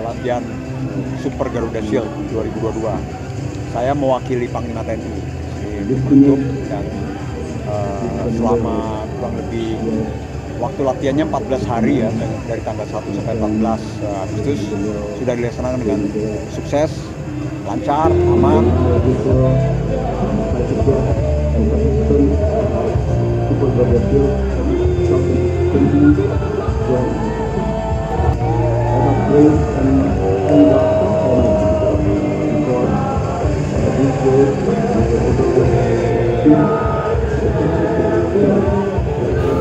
latihan Super Garuda Shield 2022. Saya mewakili Panglima TNI di Bentuk dan selama kurang lebih waktu latihannya 14 hari ya, dari tanggal 1 sampai 14 Agustus sudah dilaksanakan dengan sukses, lancar, aman.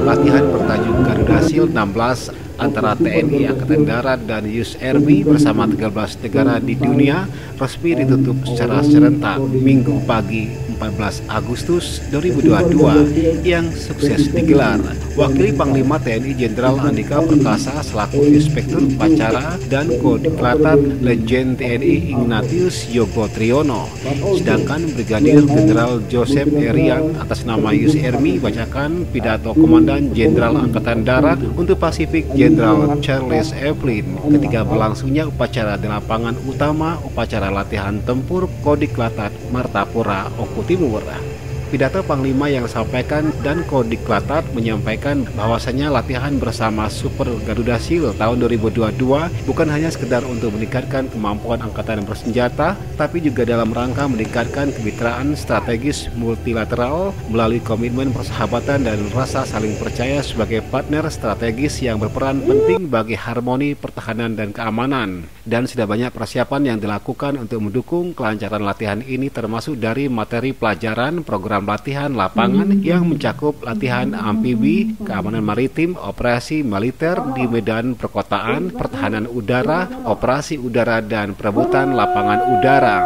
Latihan bertajuk Garuda Shield 16 antara TNI Angkatan Darat dan US Army bersama 13 negara di dunia resmi ditutup secara serentak Minggu pagi 14 Agustus 2022 yang sukses digelar. Wakili Panglima TNI Jenderal Andika Perkasa selaku Inspektur Upacara dan Kodiklat Legend TNI Ignatius Yogo Triyono. Sedangkan Brigadir Jenderal Joseph Erian atas nama US Army bacakan pidato Komandan Jenderal Angkatan Darat untuk Pasifik Jenderal Charles Evelyn ketika berlangsungnya upacara di lapangan utama upacara latihan tempur Kodiklat Martapura Oku Timur. Pidato Panglima yang disampaikan dan Kodiklat menyampaikan bahwasanya latihan bersama Super Garuda Shield tahun 2022 bukan hanya sekedar untuk meningkatkan kemampuan angkatan bersenjata, tapi juga dalam rangka meningkatkan kemitraan strategis multilateral melalui komitmen persahabatan dan rasa saling percaya sebagai partner strategis yang berperan penting bagi harmoni pertahanan dan keamanan. Dan sudah banyak persiapan yang dilakukan untuk mendukung kelancaran latihan ini, termasuk dari materi pelajaran program latihan lapangan yang mencakup latihan amfibi, keamanan maritim, operasi militer di medan perkotaan, pertahanan udara, operasi udara, dan perebutan lapangan udara.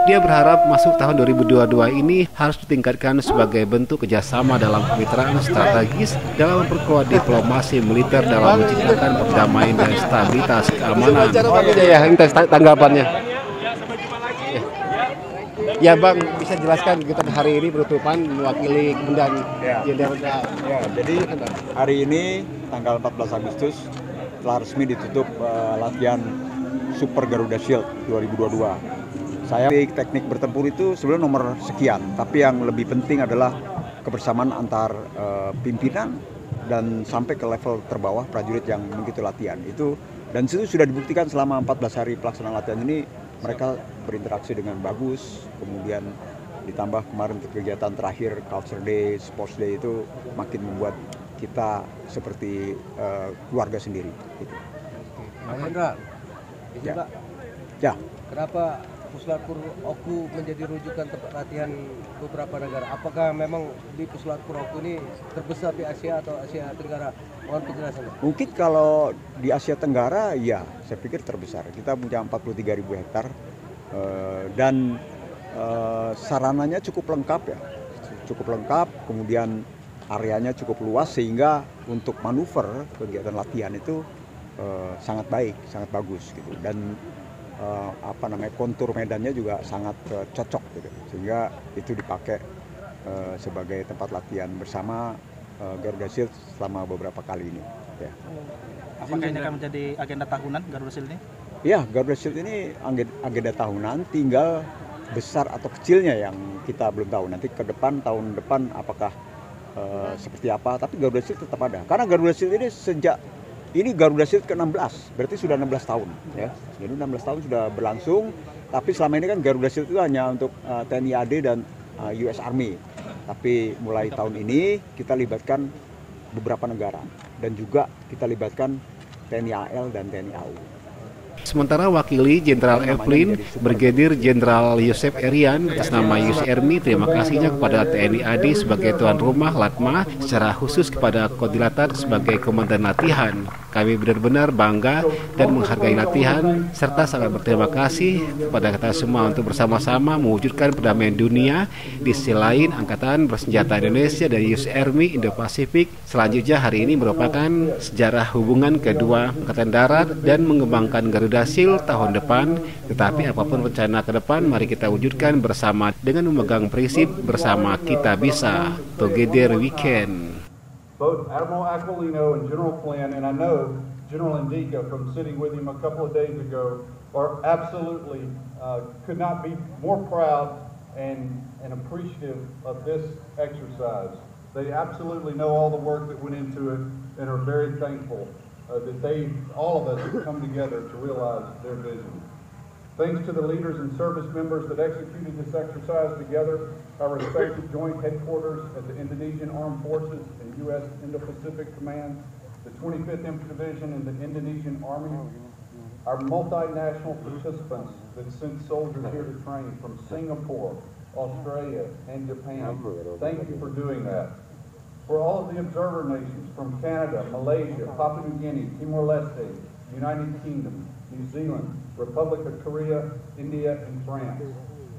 Dia berharap masuk tahun 2022 ini harus ditingkatkan sebagai bentuk kerjasama dalam kemitraan strategis dalam memperkuat diplomasi militer dalam menciptakan perdamaian dan stabilitas keamanan. Ya, minta tanggapannya. Ya Bang, bisa jelaskan kita hari ini penutupan mewakili Komandan Jenderal. Ya, jadi hari ini tanggal 14 Agustus telah resmi ditutup latihan Super Garuda Shield 2022. Saya teknik bertempur itu sebenarnya nomor sekian, tapi yang lebih penting adalah kebersamaan antar pimpinan dan sampai ke level terbawah prajurit yang mengikuti latihan itu, dan itu sudah dibuktikan selama 14 hari pelaksanaan latihan ini mereka berinteraksi dengan bagus. Kemudian ditambah kemarin kegiatan terakhir Culture Day, Sports Day itu makin membuat kita seperti keluarga sendiri. Gitu. Hendra, ya. Kenapa Puslapur Oku menjadi rujukan tempat latihan beberapa negara? Apakah memang di Puslapur Oku ini terbesar di Asia atau Asia Tenggara? Mohon penjelasannya. Mungkin kalau di Asia Tenggara, ya saya pikir terbesar. Kita punya 43.000 hektar dan sarananya cukup lengkap ya, cukup lengkap. Kemudian areanya cukup luas sehingga untuk manuver kegiatan latihan itu sangat baik, sangat bagus gitu. Dan kontur medannya juga sangat cocok gitu, sehingga itu dipakai sebagai tempat latihan bersama Garuda Shield selama beberapa kali ini. Ya. Apakah ini akan menjadi agenda tahunan Garuda Shield ini? Ya, Garuda Shield ini agenda tahunan, tinggal besar atau kecilnya yang kita belum tahu. Nanti ke depan, tahun depan apakah seperti apa, tapi Garuda Shield tetap ada. Karena Garuda Shield ini ini Garuda Shield ke-16, berarti sudah 16 tahun ya. Jadi 16 tahun sudah berlangsung, tapi selama ini kan Garuda Shield itu hanya untuk TNI AD dan US Army. Tapi mulai tahun ini kita libatkan beberapa negara dan juga kita libatkan TNI AL dan TNI AU. Sementara wakili Jenderal Evelyn, Brigadir Jenderal Joseph Erian atas nama US Army terima kasihnya kepada TNI AD sebagai tuan rumah Latma, secara khusus kepada Kodiklat sebagai komandan latihan. Kami benar-benar bangga dan menghargai latihan serta sangat berterima kasih kepada kita semua untuk bersama-sama mewujudkan perdamaian dunia. Di sisi lain, Angkatan Bersenjata Indonesia dan US Army Indo-Pasifik selanjutnya hari ini merupakan sejarah hubungan kedua Angkatan Darat dan mengembangkan Garuda Shield tahun depan. Tetapi apapun rencana ke depan, mari kita wujudkan bersama dengan memegang prinsip bersama kita bisa. Together we can. Both Admiral Aquilino and General Flynn, and I know General Ndika from sitting with him a couple of days ago are absolutely could not be more proud and appreciative of this exercise. They absolutely know all the work that went into it and are very thankful that all of us have come together to realize their vision. Thanks to the leaders and service members that executed this exercise together, our respective joint headquarters at the Indonesian Armed Forces and U.S. Indo-Pacific Command, the 25th Infantry Division and the Indonesian Army, our multinational participants that sent soldiers here to train from Singapore, Australia, and Japan. Thank you for doing that. For all of the observer nations from Canada, Malaysia, Papua New Guinea, Timor-Leste, United Kingdom, New Zealand, Republic of Korea, India, and France.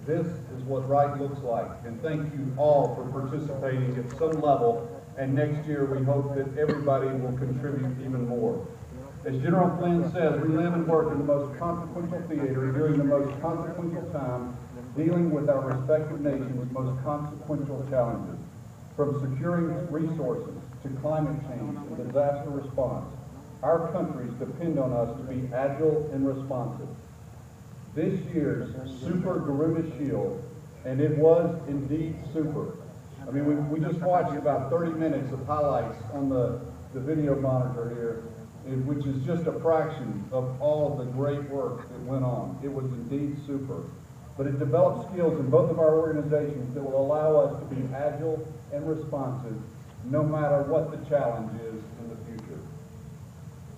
This is what right looks like, and thank you all for participating at some level, and next year we hope that everybody will contribute even more. As General Flynn says, we live and work in the most consequential theater during the most consequential time, dealing with our respective nations' most consequential challenges, from securing resources to climate change and disaster response. Our countries depend on us to be agile and responsive. This year's Super Garuda Shield, and it was indeed super. I mean, we just watched about 30 minutes of highlights on the video monitor here, which is just a fraction of all of the great work that went on. It was indeed super. But it developed skills in both of our organizations that will allow us to be agile and responsive no matter what the challenge is in the future.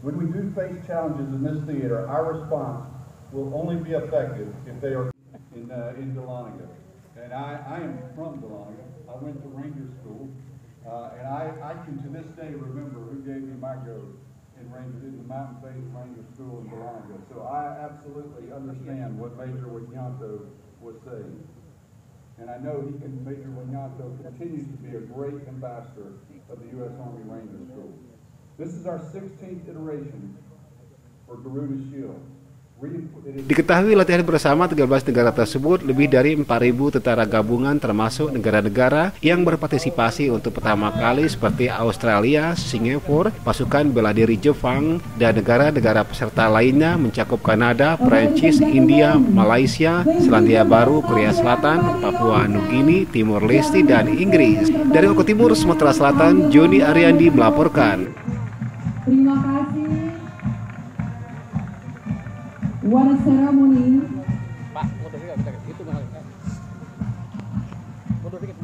When we do face challenges in this theater, our response will only be effective if they are in Dahlonega. And I am from Dahlonega. I went to Ranger School, and I can to this day remember who gave me my goat in the mountain-based Ranger School in Dahlonega. So I absolutely understand what Major Wignanto was saying. And I know Major Wignanto continues to be a great ambassador of the U.S. Army Ranger School. This is our 16th iteration for Garuda Shield. Diketahui latihan bersama 13 negara tersebut lebih dari 4.000 tentara gabungan termasuk negara-negara yang berpartisipasi untuk pertama kali seperti Australia, Singapura, pasukan bela diri Jepang, dan negara-negara peserta lainnya mencakup Kanada, Prancis, India, Malaysia, Selandia Baru, Korea Selatan, Papua Nugini, Timor Leste, dan Inggris. Dari Oku Timur, Sumatera Selatan, Joni Ariandi melaporkan. Terima kasih. What a ceremony. Pak, mundur dikit, itu mundur dikit.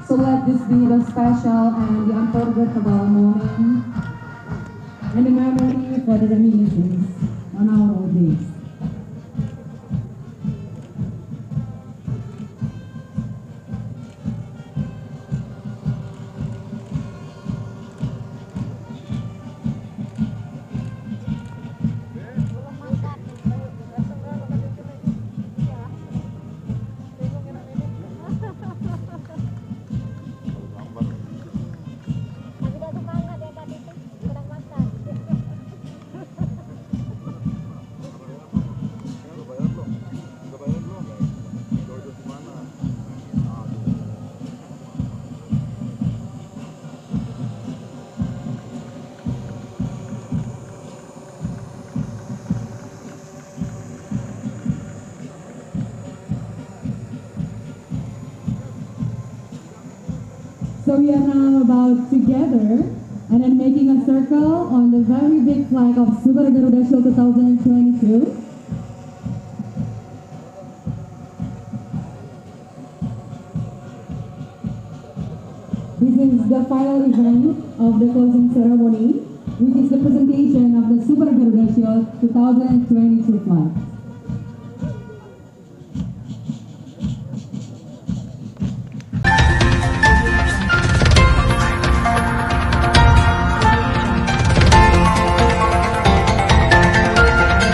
So let this be the special and the unforgettable moment and the memory for the reminiscence on our old days. So we are now about to gather and then making a circle on the very big flag of Super Garuda Shield 2022. This is the final event of the closing ceremony, which is the presentation of the Super Garuda Shield 2022.